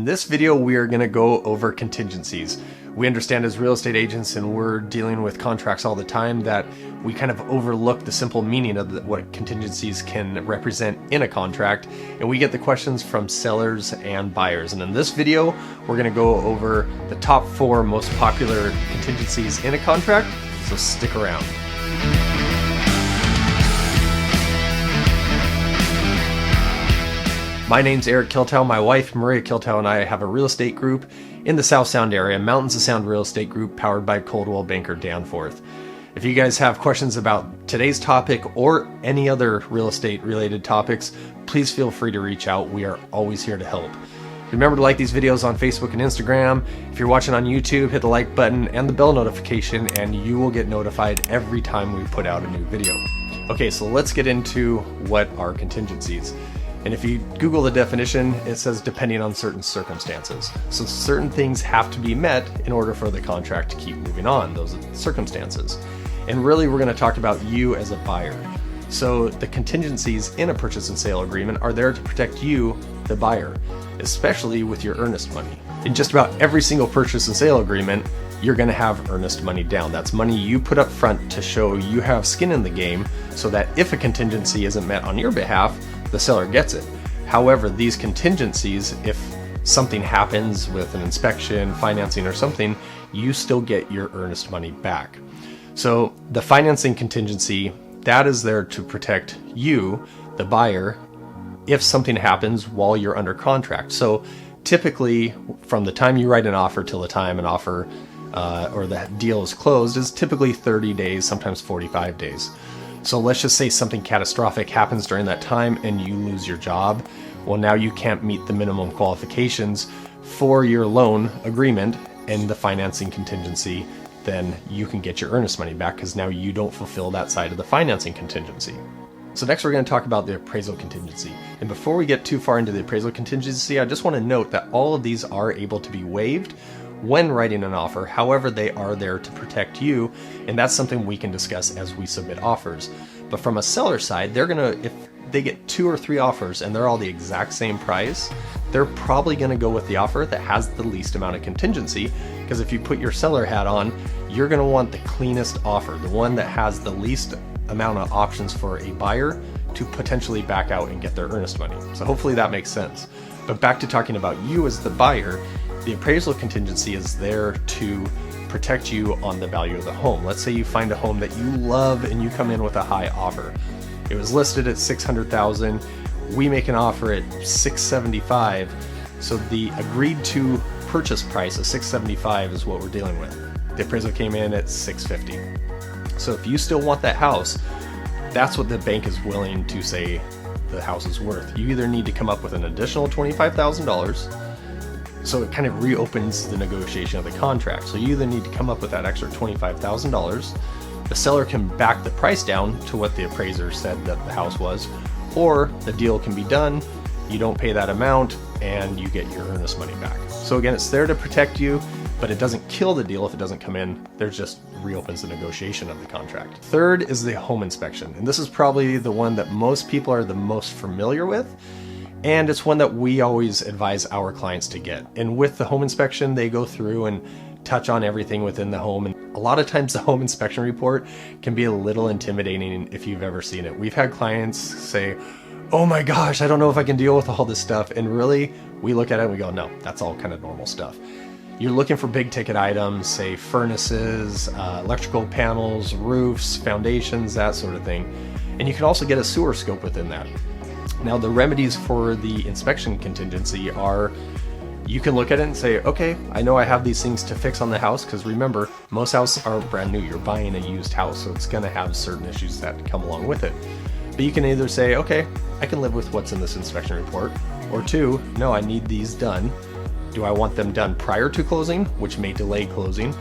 In this video, we are going to go over contingencies. We understand as real estate agents, and we're dealing with contracts all the time, that we kind of overlook the simple meaning of what contingencies can represent in a contract, and we get the questions from sellers and buyers. And in this video, we're going to go over the top 4 most popular contingencies in a contract, so stick around. My name's Eric Kiltow. My wife, Maria Kiltow, and I have a real estate group in the South Sound area, Mountains of Sound Real Estate Group, powered by Coldwell Banker Danforth. If you guys have questions about today's topic or any other real estate related topics, please feel free to reach out. We are always here to help. Remember to like these videos on Facebook and Instagram. If you're watching on YouTube, hit the like button and the bell notification, and you will get notified every time we put out a new video. Okay, so let's get into what are contingencies. And if you Google the definition, it says depending on certain circumstances. So certain things have to be met in order for the contract to keep moving on, those circumstances. And really, we're going to talk about you as a buyer. So the contingencies in a purchase and sale agreement are there to protect you, the buyer, especially with your earnest money. In just about every single purchase and sale agreement, you're going to have earnest money down. That's money you put up front to show you have skin in the game, so that if a contingency isn't met on your behalf, the seller gets it. However, these contingencies, if something happens with an inspection, financing, or something, you still get your earnest money back. So the financing contingency, that is there to protect you, the buyer, if something happens while you're under contract. So typically, from the time you write an offer till the time an offer or the deal is closed is typically 30 days, sometimes 45 days. So let's just say something catastrophic happens during that time and you lose your job. Well, now you can't meet the minimum qualifications for your loan agreement and the financing contingency, then you can get your earnest money back because now you don't fulfill that side of the financing contingency. So next we're going to talk about the appraisal contingency. And before we get too far into the appraisal contingency, I just want to note that all of these are able to be waived when writing an offer. However, they are there to protect you, and that's something we can discuss as we submit offers. But from a seller side, they're gonna, if they get 2 or 3 offers and they're all the exact same price, they're probably gonna go with the offer that has the least amount of contingency, because if you put your seller hat on, you're gonna want the cleanest offer, the one that has the least amount of options for a buyer to potentially back out and get their earnest money. So hopefully that makes sense. But back to talking about you as the buyer, the appraisal contingency is there to protect you on the value of the home. Let's say you find a home that you love and you come in with a high offer. It was listed at $600,000. We make an offer at $675,000. So the agreed to purchase price of $675,000 is what we're dealing with. The appraisal came in at $650,000. So if you still want that house, that's what the bank is willing to say the house is worth. You either need to come up with an additional $25,000. So it kind of reopens the negotiation of the contract. So you either need to come up with that extra $25,000. The seller can back the price down to what the appraiser said that the house was, or the deal can be done, you don't pay that amount, and you get your earnest money back. So again, it's there to protect you, but it doesn't kill the deal if it doesn't come in. There just reopens the negotiation of the contract. Third is the home inspection. And this is probably the one that most people are the most familiar with. And it's one that we always advise our clients to get. And with the home inspection, they go through and touch on everything within the home. And a lot of times the home inspection report can be a little intimidating if you've ever seen it. We've had clients say, oh my gosh, I don't know if I can deal with all this stuff. And really, we look at it and we go, no, that's all kind of normal stuff. You're looking for big ticket items, say furnaces, electrical panels, roofs, foundations, that sort of thing. And you can also get a sewer scope within that. Now, the remedies for the inspection contingency are, you can look at it and say, okay, I know I have these things to fix on the house, because remember, most houses aren't brand new. You're buying a used house, so it's going to have certain issues that come along with it. But you can either say, okay, I can live with what's in this inspection report, or 2, no, I need these done. Do I want them done prior to closing, which may delay closing,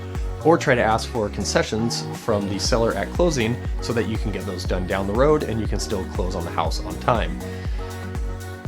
or try to ask for concessions from the seller at closing so that you can get those done down the road and you can still close on the house on time.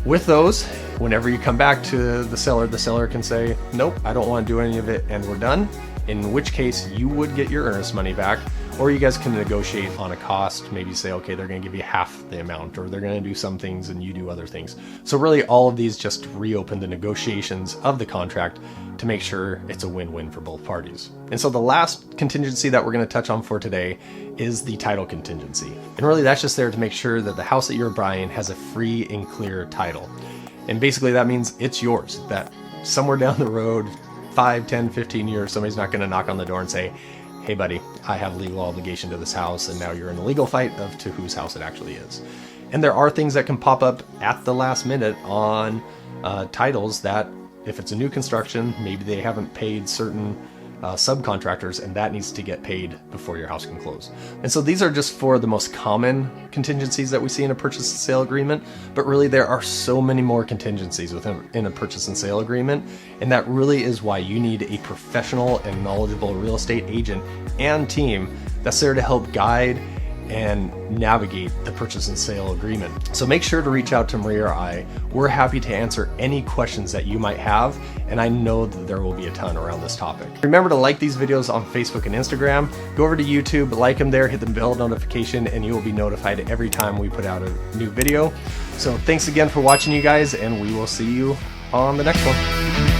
With those, whenever you come back to the seller can say, nope, I don't want to do any of it, and we're done, in which case you would get your earnest money back, or you guys can negotiate on a cost. Maybe say, okay, they're going to give you half the amount, or they're going to do some things and you do other things. So really all of these just reopen the negotiations of the contract to make sure it's a win-win for both parties. And so the last contingency that we're going to touch on for today is the title contingency. And really that's just there to make sure that the house that you're buying has a free and clear title. And basically that means it's yours, that somewhere down the road, 5, 10, 15 years, somebody's not going to knock on the door and say, hey buddy, I have legal obligation to this house, and now you're in a legal fight of to whose house it actually is. And there are things that can pop up at the last minute on titles that, if it's a new construction, maybe they haven't paid certain subcontractors, and that needs to get paid before your house can close. And so these are just for the most common contingencies that we see in a purchase and sale agreement, but really there are so many more contingencies within a purchase and sale agreement, and that really is why you need a professional and knowledgeable real estate agent and team that's there to help guide and navigate the purchase and sale agreement. So make sure to reach out to Maria or I. We're happy to answer any questions that you might have, and I know that there will be a ton around this topic. Remember to like these videos on Facebook and Instagram. Go over to YouTube, like them there, hit the bell notification, and you will be notified every time we put out a new video. So thanks again for watching, you guys, and we will see you on the next one.